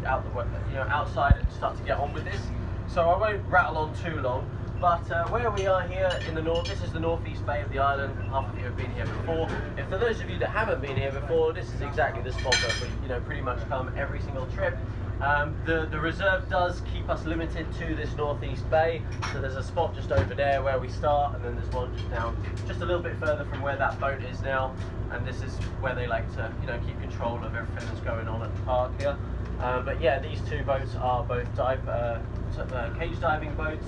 outside and start to get on with this. So I won't rattle on too long. But where we are here in the north, this is the northeast bay of the island. Half of you have been here before. If for those of you that haven't been here before, this is exactly the spot that we pretty much come every single trip. The reserve does keep us limited to this northeast bay, so there's a spot just over there where we start, and then there's one just down, just a little bit further from where that boat is now, and this is where they like to keep control of everything that's going on at the park here. But yeah, these two boats are both cage diving boats.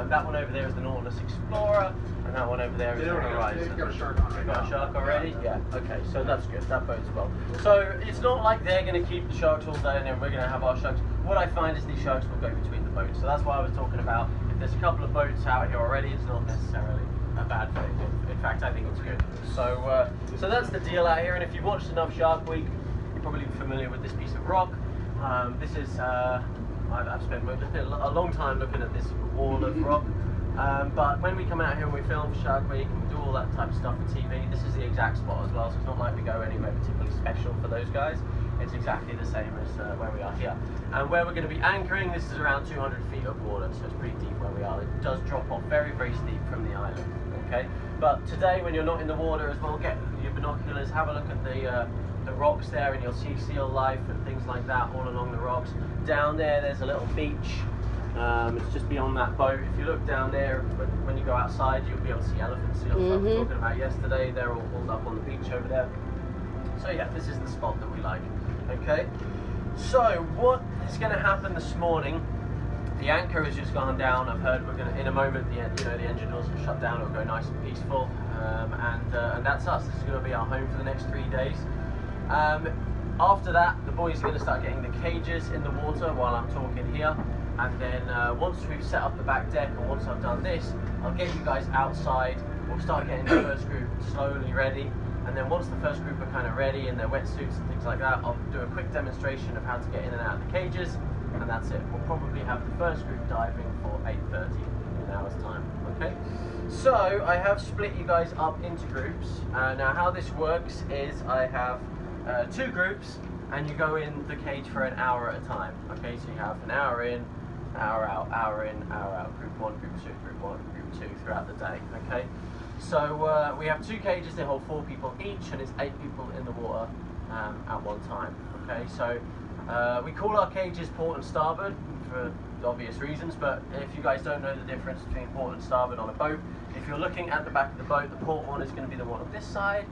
That one over there is the Nautilus Explorer, and that one over there is the Horizon. They've got a shark on it. Got a shark already? Yeah. Okay, so that's good. That bodes well. So it's not like they're going to keep the sharks all day and then we're going to have our sharks. What I find is these sharks will go between the boats. So that's why I was talking about if there's a couple of boats out here already, it's not necessarily a bad thing. In fact, I think it's good. So so that's the deal out here. And if you've watched enough Shark Week, you're probably familiar with this piece of rock. This is I've spent a long time looking at this wall of rock, but when we come out here and we film for Shark Week and we do all that type of stuff for TV, this is the exact spot as well, so it's not like we go anywhere particularly special for those guys. It's exactly the same as where we are here. And where we're going to be anchoring, this is around 200 feet of water, so it's pretty deep where we are. It does drop off very, very steep from the island, okay? But today, when you're not in the water as well, get your binoculars, have a look at the rocks there, and you'll see seal life and things like that all along the rocks. Down there's a little beach. It's just beyond that boat. If you look down there, when you go outside, you'll be able to see elephant seals. I was talking about yesterday. They're all pulled up on the beach over there. So yeah, this is the spot that we like. Okay. So what is going to happen this morning? The anchor has just gone down. I've heard we're going to, in a moment, the engine doors will shut down. It'll go nice and peaceful, and that's us. This is going to be our home for the next 3 days. After that, the boys are going to start getting the cages in the water while I'm talking here, and then once we've set up the back deck, and once I've done this, I'll get you guys outside. We'll start getting the first group slowly ready, and then once the first group are kind of ready in their wetsuits and things like that, I'll do a quick demonstration of how to get in and out of the cages, and that's it. We'll probably have the first group diving for 8:30 in an hour's time. Okay, so I have split you guys up into groups. Now how this works is I have 2 groups, and you go in the cage for an hour at a time. Okay, so you have an hour in, hour out, hour in, hour out, group 1, group 2, group 1, group 2 throughout the day. Okay, so we have 2 cages, they hold 4 people each, and it's 8 people in the water at one time. Okay, so we call our cages port and starboard for obvious reasons, but if you guys don't know the difference between port and starboard on a boat, if you're looking at the back of the boat, the port one is going to be the one on this side,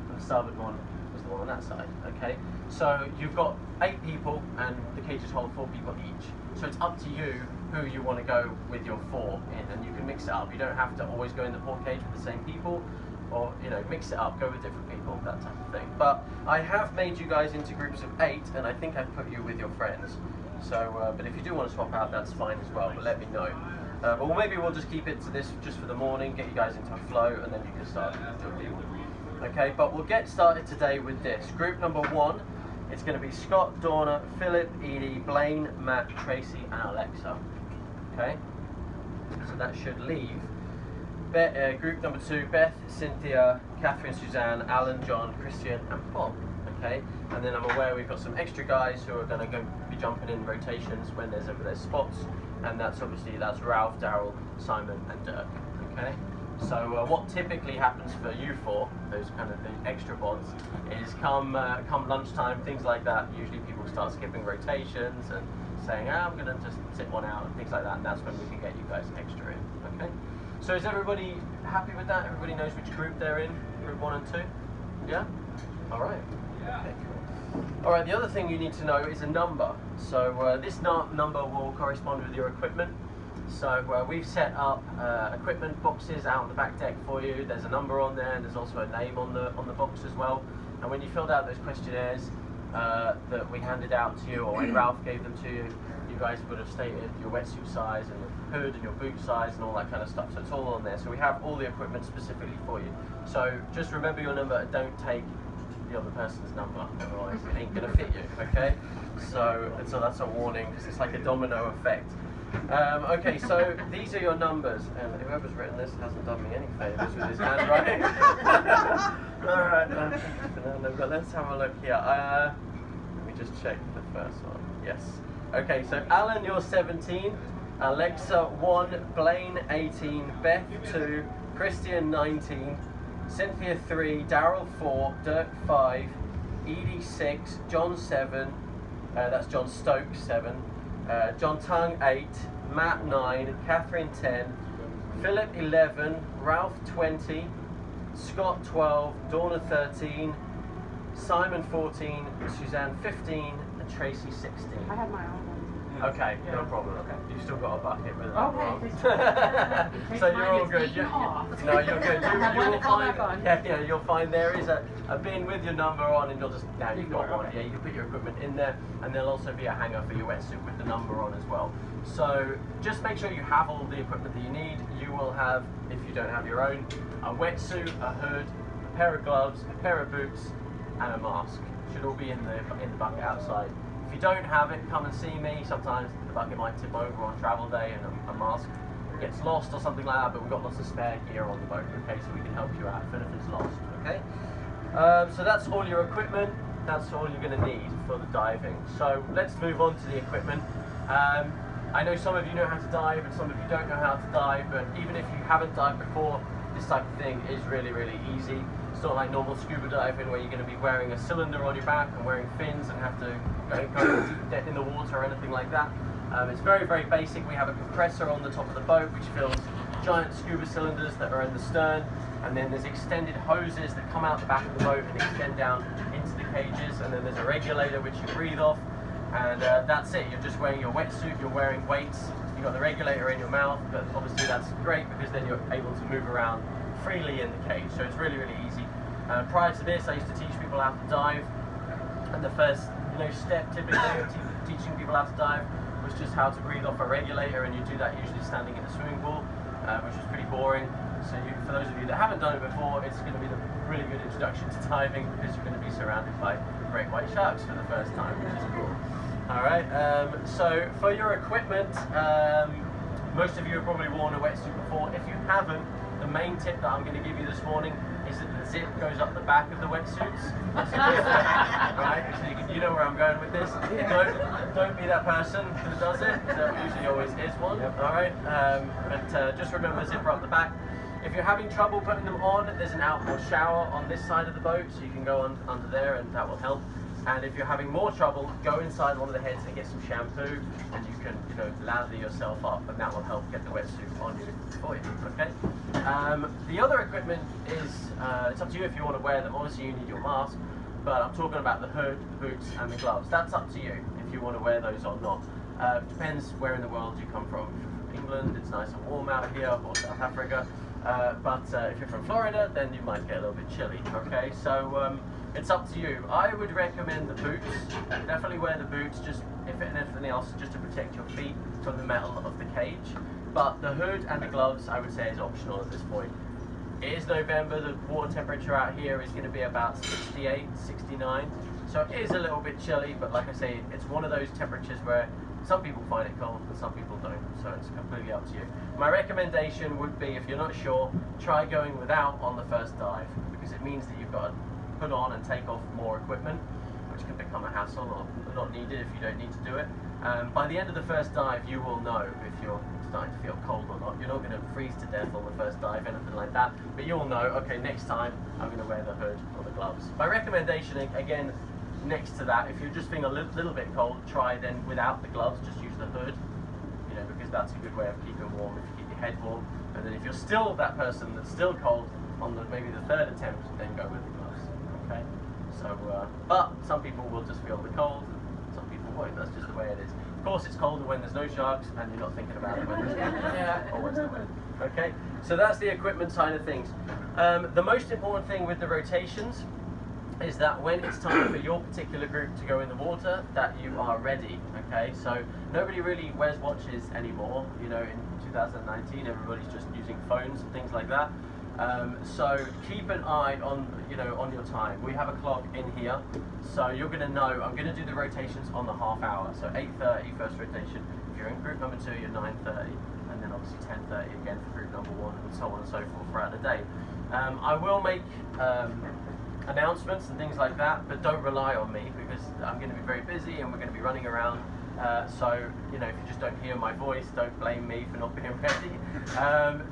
and the starboard one is the one on that side. Okay, so you've got 8 people, and the cages hold 4 people each. So it's up to you who you want to go with your 4 in, and you can mix it up. You don't have to always go in the port cage with the same people, or mix it up, go with different people, that type of thing. But I have made you guys into groups of 8, and I think I've put you with your friends. So, but if you do want to swap out, that's fine as well, but let me know. But maybe we'll just keep it to this just for the morning, get you guys into a flow, and then you can start doing people. Okay, but we'll get started today with this. Group number 1, it's going to be Scott, Donna, Philip, Edie, Blaine, Matt, Tracy, and Alexa. Okay, so that should leave group number 2, Beth, Cynthia, Catherine, Suzanne, Alan, John, Christian, and Bob. Okay, and then I'm aware we've got some extra guys who are going to be jumping in rotations when there's spots, and that's Ralph, Daryl, Simon, and Dirk. Okay, so what typically happens for you 4, those kind of the extra bods, is come lunchtime, things like that, usually people start skipping rotations and saying, I'm going to just sit one out and things like that, and that's when we can get you guys extra in. Okay, so is everybody happy with that? Everybody knows which group they're in, group 1 and 2? Yeah? Alright. Okay, cool. Alright, the other thing you need to know is a number. So this number will correspond with your equipment. So we've set up equipment boxes out on the back deck for you. There's a number on there, and there's also a name on the box as well. And when you filled out those questionnaires that we handed out to you, or when Ralph gave them to you, you guys would have stated your wetsuit size and your hood and your boot size and all that kind of stuff. So it's all on there. So we have all the equipment specifically for you. So just remember your number and don't take the other person's number, otherwise it ain't gonna fit you. Okay, so that's a warning, because it's like a domino effect. Okay, so these are your numbers, and whoever's written this hasn't done me any favours with his handwriting. Alright, but let's have a look here. Let me just check the first one. Yes. Okay, so Alan, you're 17. Alexa 1, Blaine 18, Beth 2, Christian 19, Cynthia 3, Daryl 4, Dirk 5, Edie 6, John 7, that's John Stokes 7, John Tung 8, Matt 9, Catherine 10, Philip 11, Ralph 20, Scott 12, Donna 13, Simon 14, Suzanne 15, and Tracy 16. I have my own one. Okay, no problem. Okay, you've still got a bucket with it. Okay. So you're all good. No, you're good. You'll find. Yeah, you'll find there is a bin with your number on, and you'll just now you've got one. Yeah, you can put your equipment in there, and there'll also be a hanger for your wetsuit with the number on as well. So just make sure you have all the equipment that you need. You will have, if you don't have your own, a wetsuit, a hood, a pair of gloves, a pair of boots, and a mask. Should all be in the bucket outside. If you don't have it, come and see me. Sometimes the bucket might tip over on travel day and a mask gets lost or something like that, but we've got lots of spare gear on the boat, okay, so we can help you out if anything's lost, okay? So that's all your equipment, that's all you're going to need for the diving. So let's move on to the equipment. I know some of you know how to dive and some of you don't know how to dive, but even if you haven't dived before, this type of thing is really, really easy. It's not like normal scuba diving where you're going to be wearing a cylinder on your back and wearing fins and have to go deep in the water or anything like that. It's very, very basic. We have a compressor on the top of the boat which fills giant scuba cylinders that are in the stern, and then there's extended hoses that come out the back of the boat and extend down into the cages, and then there's a regulator which you breathe off, and that's it. You're just wearing your wetsuit, you're wearing weights, you've got the regulator in your mouth, but obviously that's great because then you're able to move around freely in the cage, so it's really, really easy. Prior to this, I used to teach people how to dive, and the first step typically of teaching people how to dive was just how to breathe off a regulator, and you do that usually standing in a swimming pool, which is pretty boring. So for those of you that haven't done it before, it's going to be the really good introduction to diving because you're going to be surrounded by great white sharks for the first time, which is cool. Alright, so for your equipment, most of you have probably worn a wetsuit before. If you haven't, the main tip that I'm going to give you this morning is that the zip goes up the back of the wetsuits. Right? So you know where I'm going with this. Don't be that person who does it. There usually always is one. Alright? But just remember, zipper up the back. If you're having trouble putting them on, there's an outboard shower on this side of the boat, so you can go under there and that will help. And if you're having more trouble, go inside one of the heads and get some shampoo, and you can, lather yourself up, and that will help get the wetsuit on you for you. Okay. The other equipment is it's up to you if you want to wear them. Obviously, you need your mask, but I'm talking about the hood, the boots, and the gloves. That's up to you if you want to wear those or not. Depends where in the world you come from. If you're from England, it's nice and warm out here, or South Africa. But if you're from Florida, then you might get a little bit chilly. Okay, so. It's up to you. I would recommend the boots. Definitely wear the boots, just if anything else, just to protect your feet from the metal of the cage. But the hood and the gloves, I would say, is optional at this point. It is November. The water temperature out here is going to be about 68, 69. So it is a little bit chilly, but like I say, it's one of those temperatures where some people find it cold and some people don't. So it's completely up to you. My recommendation would be, if you're not sure, try going without on the first dive, because it means that you've got to put on and take off more equipment, which can become a hassle or not needed if you don't need to do it. By the end of the first dive, you will know if you're starting to feel cold or not. You're not going to freeze to death on the first dive, anything like that, but you'll know, okay, next time I'm going to wear the hood or the gloves. My recommendation, again, next to that, if you're just feeling a little bit cold, try then without the gloves, just use the hood, because that's a good way of keeping warm if you keep your head warm. And then if you're still that person that's still cold on maybe the third attempt, then go with the gloves. Okay, so but some people will just feel the cold, some people won't. That's just the way it is. Of course, it's colder when there's no sharks, and you're not thinking about it when there's always the wind. Okay, so that's the equipment side of things. The most important thing with the rotations is that when it's time for your particular group to go in the water, that you are ready. Okay, so nobody really wears watches anymore. In 2019, everybody's just using phones and things like that. So keep an eye on your time. We have a clock in here, so you're going to know. I'm going to do the rotations on the half hour. So 8:30 first rotation. If you're in group number 2, you're 9:30, and then obviously 10:30 again for group number 1, and so on and so forth throughout the day. I will make announcements and things like that, but don't rely on me because I'm going to be very busy and we're going to be running around. So, you know, if you just don't hear my voice, don't blame me for not being ready.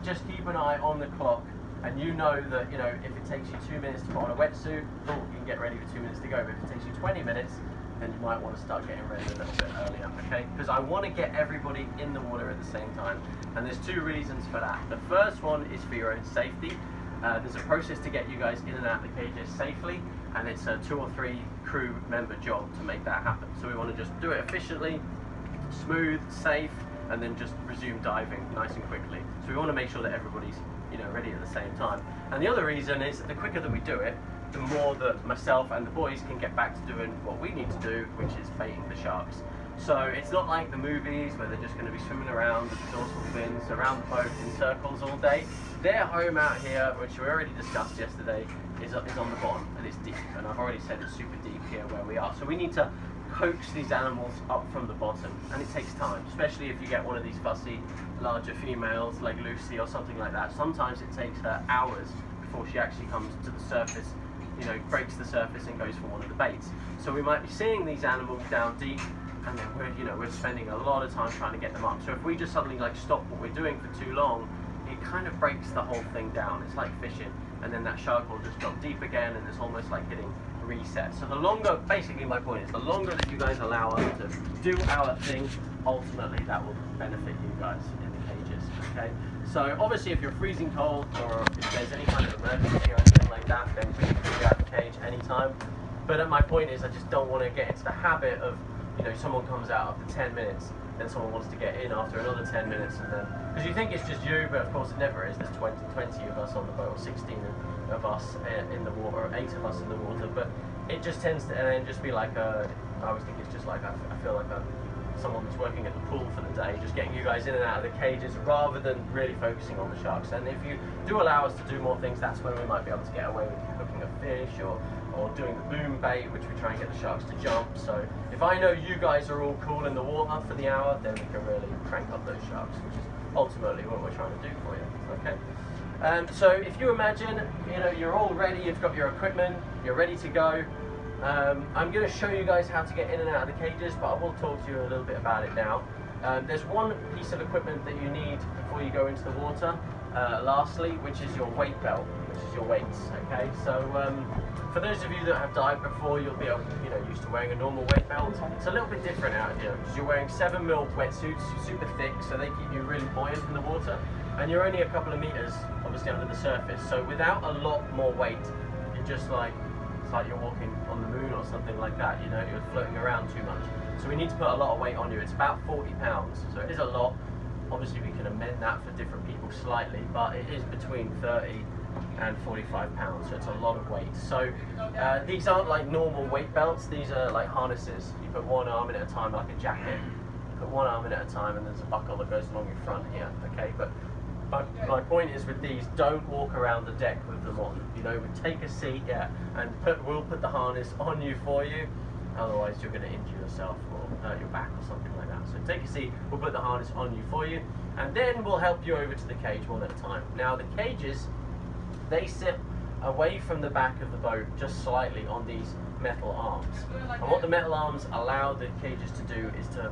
Just keep an eye on the clock, and you know that, you know, if it takes you 2 minutes to put on a wetsuit, cool, you can get ready for 2 minutes to go. But if it takes you 20 minutes, then you might want to start getting ready a little bit earlier, okay? Because I want to get everybody in the water at the same time, and there's 2 reasons for that. The first one is for your own safety. There's a process to get you guys in and out of the cages safely, and it's a 2 or 3 crew member job to make that happen. So we want to just do it efficiently, smooth, safe, and then just resume diving nice and quickly. So we want to make sure that everybody's, you know, ready at the same time. And the other reason is that the quicker that we do it, the more that myself and the boys can get back to doing what we need to do, which is baiting the sharks. So it's not like the movies where they're just going to be swimming around with the dorsal fins around the boat in circles all day. Their home out here, which we already discussed yesterday, is on the bottom, and it's deep. And I've already said it's super deep here where we are. So we need to coax these animals up from the bottom, and it takes time, especially if you get one of these fussy, larger females like Lucy or something like that. Sometimes it takes her hours before she actually comes to the surface, you know, breaks the surface and goes for one of the baits. So we might be seeing these animals down deep, and then we're spending a lot of time trying to get them up. So if we just suddenly like stop what we're doing for too long, it kind of breaks the whole thing down. It's like fishing, and then that shark will just drop deep again, and it's almost like hitting reset. So the longer, basically my point is, the longer that you guys allow us to do our thing, ultimately that will benefit you guys in the cages, okay? So obviously if you're freezing cold, or if there's any kind of emergency or anything like that, then we can get out of the cage anytime. But my point is, I just don't want to get into the habit of, you know, someone comes out after 10 minutes, then someone wants to get in after another 10 minutes, and then, because you think it's just you, but of course it never is. There's 20 of us on the boat, or 16 of us in the water, or 8 of us in the water, but it just tends to, and then just be like I always think it's just like, I feel like someone that's working at the pool for the day, just getting you guys in and out of the cages rather than really focusing on the sharks. And if you do allow us to do more things, that's when we might be able to get away with cooking a fish, or doing the boom bait, which we try and get the sharks to jump. So if I know you guys are all cool in the water for the hour, then we can really crank up those sharks, which is ultimately what we're trying to do for you, okay? So if you imagine, you know, you're all ready, you've got your equipment, you're ready to go. I'm going to show you guys how to get in and out of the cages, but I will talk to you a little bit about it now. There's one piece of equipment that you need before you go into the water, lastly, which is your weight belt, which is your weights, okay? So for those of you that have dived before, you'll be used to wearing a normal weight belt. It's a little bit different out here, because you're wearing 7mm wetsuits, super thick, so they keep you really buoyant in the water, and you're only a couple of meters, obviously, under the surface. So without a lot more weight, you're just like, it's like you're walking on the moon or something like that, you know, you're floating around too much. So we need to put a lot of weight on you. It's about 40 pounds, so it is a lot. Obviously we can amend that for different people slightly, but it is between 30 and 45 pounds, so it's a lot of weight. So these aren't like normal weight belts, these are like harnesses. You put one arm in at a time, like a jacket. You put one arm in at a time, and there's a buckle that goes along your front here, okay? But my point is, with these, don't walk around the deck with them on. You know, take a seat, and we'll put the harness on you for you. Otherwise, you're going to injure yourself or hurt your back or something like that. So take a seat, we'll put the harness on you for you, and then we'll help you over to the cage one at a time. Now, the cages, they sit away from the back of the boat just slightly on these metal arms. And what the metal arms allow the cages to do is to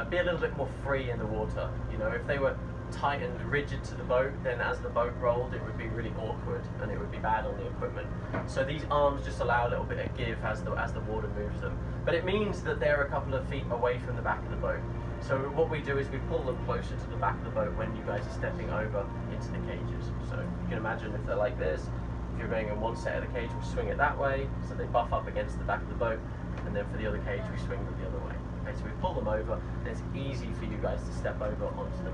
be a little bit more free in the water. You know, if they were tight and rigid to the boat, then as the boat rolled, it would be really awkward and it would be bad on the equipment. So these arms just allow a little bit of give as the water moves them. But it means that they're a couple of feet away from the back of the boat. So what we do is we pull them closer to the back of the boat when you guys are stepping over into the cages. So you can imagine if they're like this, if you're going in one set of the cage, we swing it that way, so they buff up against the back of the boat, and then for the other cage, we swing them the other way. Okay, so we pull them over, and it's easy for you guys to step over onto them.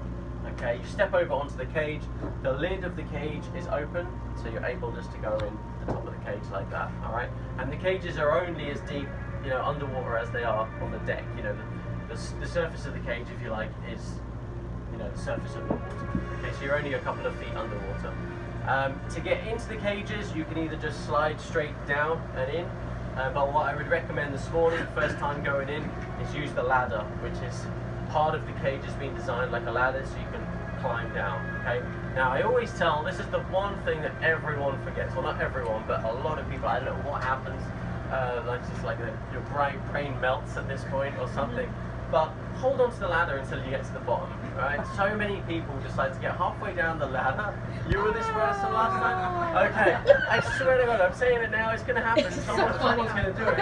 Okay, you step over onto the cage, the lid of the cage is open, so you're able just to go in the top of the cage like that, alright? And the cages are only as deep, you know, underwater as they are on the deck. You know, the surface of the cage, if you like, is, you know, the surface of the water. Okay, so you're only a couple of feet underwater. To get into the cages, you can either just slide straight down and in, but what I would recommend this morning, first time going in, is use the ladder, which is part of the cage has been designed like a ladder, so you can climb down. Okay. Now I always tell, this is the one thing that everyone forgets. Well, not everyone, but a lot of people. I don't know what happens. Like it's just like your brain melts at this point or something. But hold on to the ladder until you get to the bottom, right? So many people decide to get halfway down the ladder. You were this person last time? Okay, I swear to God, I'm saying it now, it's going to happen. Someone's going to do it.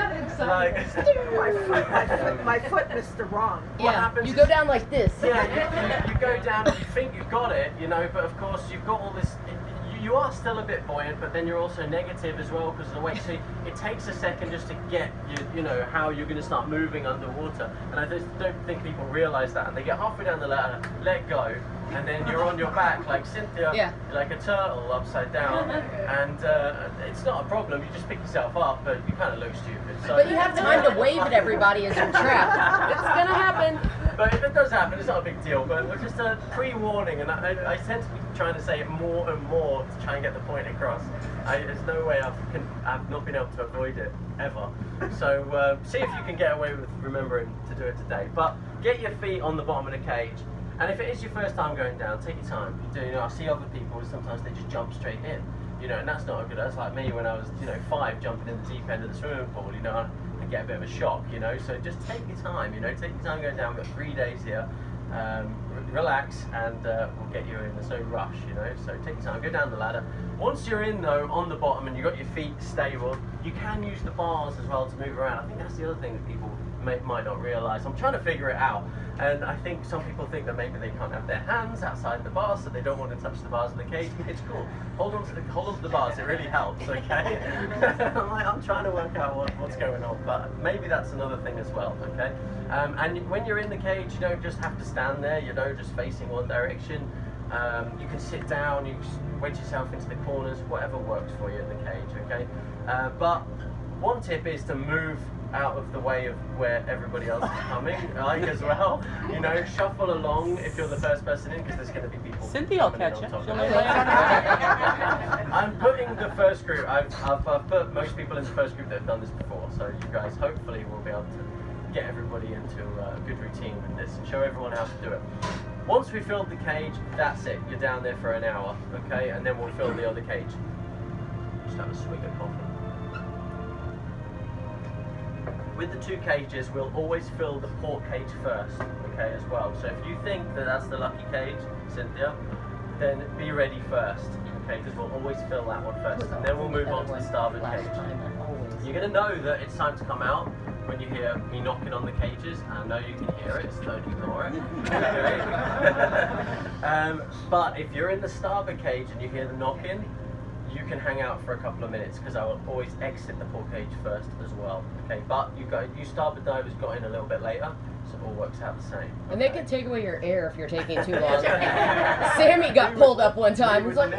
Like, my foot missed the wrong. what happens You is- go down like this. Yeah, you go down and you think you've got it, you know, but of course you've got all this, you are still a bit buoyant, but then you're also negative as well because of the weight. So it takes a second just to get you know, how you're going to start moving underwater. And I just don't think people realize that. And they get halfway down the ladder, let go, and then you're on your back like Cynthia, like a turtle upside down. And it's not a problem. You just pick yourself up, but you kind of look stupid. So. But you have time to wave at everybody as you're trapped. It's gonna happen. But if it does happen, it's not a big deal. But it's just a pre-warning, and I tend to be trying to say it more and more to try and get the point across. There's no way I've not been able to avoid it ever. So see if you can get away with remembering to do it today. But get your feet on the bottom of the cage. And if it is your first time going down, take your time. You know, I see other people sometimes they just jump straight in. You know, and that's not a good. That's like me when I was 5 jumping in the deep end of the swimming pool. You know, I get a bit of a shock. You know, so just take your time. You know, take your time going down. We've got 3 days here. Relax, and we'll get you in. There's no rush, you know. So take your time. Go down the ladder. Once you're in though, on the bottom, and you've got your feet stable, you can use the bars as well to move around. I think that's the other thing that people might not realise. I'm trying to figure it out, and I think some people think that maybe they can't have their hands outside the bars, so they don't want to touch the bars of the cage. It's cool. Hold on to the bars. It really helps. Okay. I'm trying to work out what's going on, but maybe that's another thing as well. Okay. And when you're in the cage, you don't just have to stand there. You know, just facing one direction. You can sit down. You wedge yourself into the corners. Whatever works for you in the cage. Okay. But one tip is to move out of the way of where everybody else is coming, like as well. You know, shuffle along if you're the first person in, because there's going to be people. Cynthia will coming in catch on you. top She'll of lay it. right I'm putting the first group. I've put most people in the first group that have done this before. So you guys hopefully will be able to get everybody into a good routine with this and show everyone how to do it. Once we filled the cage, that's it. You're down there for an hour, okay? And then we'll fill the other cage. Just have a swig of coffee. With the 2 cages, we'll always fill the port cage first, okay, as well. So if you think that that's the lucky cage, Cynthia, then be ready first, okay, because we'll always fill that one first. And then we'll move on to the starboard cage. You're going to know that it's time to come out when you hear me knocking on the cages. I know you can hear it, so don't ignore it. But if you're in the starboard cage and you hear the knocking, you can hang out for a couple of minutes because I will always exit the port cage first as well. Okay, but you starboard divers got in a little bit later, so it all works out the same. And they can take away your air if you're taking too long. Sammy got pulled up one time. It was like,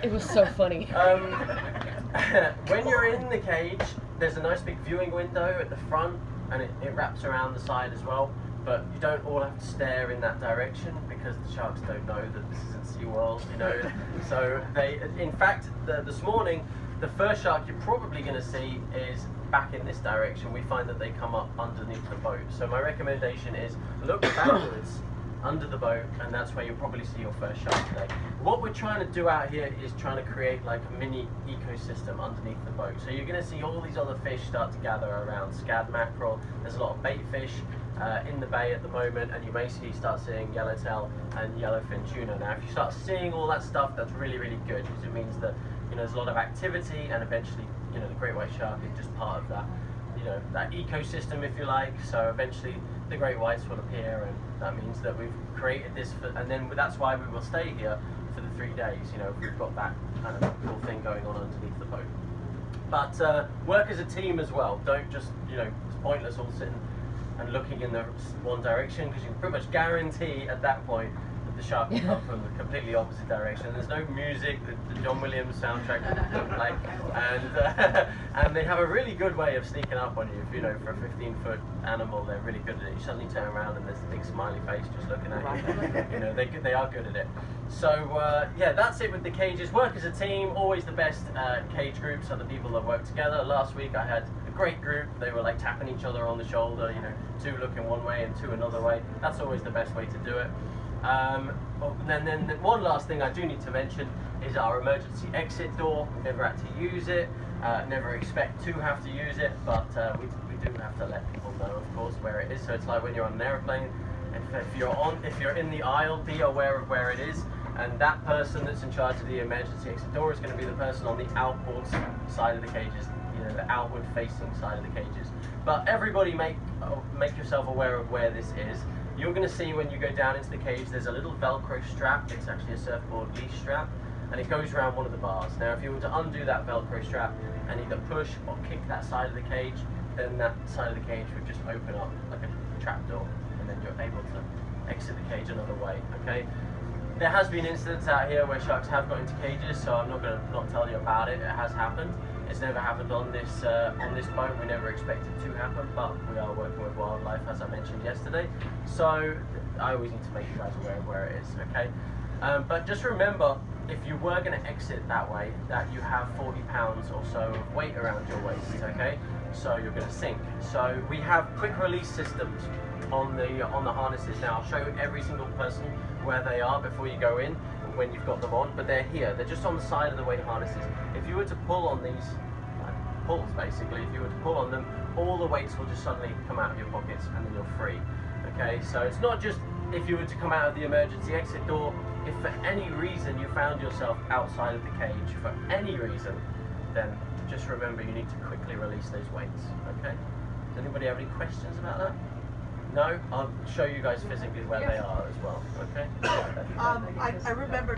it was so funny. When you're in the cage, there's a nice big viewing window at the front, and it wraps around the side as well. But you don't all have to stare in that direction because the sharks don't know that this isn't SeaWorld, you know. So in fact, this morning, the first shark you're probably going to see is back in this direction. We find that they come up underneath the boat. So my recommendation is look backwards under the boat, and that's where you'll probably see your first shark today. What we're trying to do out here is trying to create like a mini ecosystem underneath the boat. So you're going to see all these other fish start to gather around scad mackerel. There's a lot of bait fish in the bay at the moment, and you may start seeing yellowtail and yellowfin tuna. Now, if you start seeing all that stuff, that's really, really good because it means that there's a lot of activity, and eventually, the great white shark is just part of that, that ecosystem, if you like. So eventually, the great whites will appear, and that means that we've created this, and then that's why we will stay here for the 3 days. We've got that kind of cool thing going on underneath the boat. But work as a team as well. Don't just, it's pointless all sitting and looking in the one direction, because you can pretty much guarantee at that point that the shark will come from the completely opposite direction. There's no music, the John Williams soundtrack doesn't play, and they have a really good way of sneaking up on you. For a 15-foot animal, they're really good at it. You suddenly turn around and there's a big smiley face just looking at you. They are good at it. So yeah, that's it with the cages. Work as a team. Always the best cage groups are the people that work together. Last week I had a great group. They were like tapping each other on the shoulder, you know, two looking one way and two another way. That's always the best way to do it. And then one last thing I do need to mention is our emergency exit door. We've never had to use it, never expect to have to use it, but we do have to let people know, of course, where it is. So it's like when you're on an airplane, if you're in the aisle, be aware of where it is. And that person that's in charge of the emergency exit door is going to be the person on the outboard side of the cages, you know, the outward facing side of the cages. But everybody make yourself aware of where this is. You're going to see when you go down into the cage, there's a little Velcro strap. It's actually a surfboard leash strap, and it goes around one of the bars. Now, if you were to undo that Velcro strap and either push or kick that side of the cage, then that side of the cage would just open up like a trap door, and then you're able to exit the cage another way, okay? There has been incidents out here where sharks have got into cages, so I'm not going to not tell you about it. It has happened. It's never happened on this boat. We never expect it to happen, but we are working with wildlife, as I mentioned yesterday. So I always need to make you guys aware of where it is, okay? But just remember, if you were going to exit that way, that you have 40 pounds or so of weight around your waist, okay? So you're going to sink. So we have quick release systems on the harnesses. Now I'll show every single person where they are before you go in when you've got them on, but they're here. They're just on the side of the weight harnesses. If you were to pull on these pulls, basically, if you were to pull on them, all the weights will just suddenly come out of your pockets and then you're free. Okay, so it's not just if you were to come out of the emergency exit door. If for any reason you found yourself outside of the cage, for any reason, then just remember you need to quickly release those weights. Okay, does anybody have any questions about that? No? I'll show you guys physically where they are as well. Okay? I remember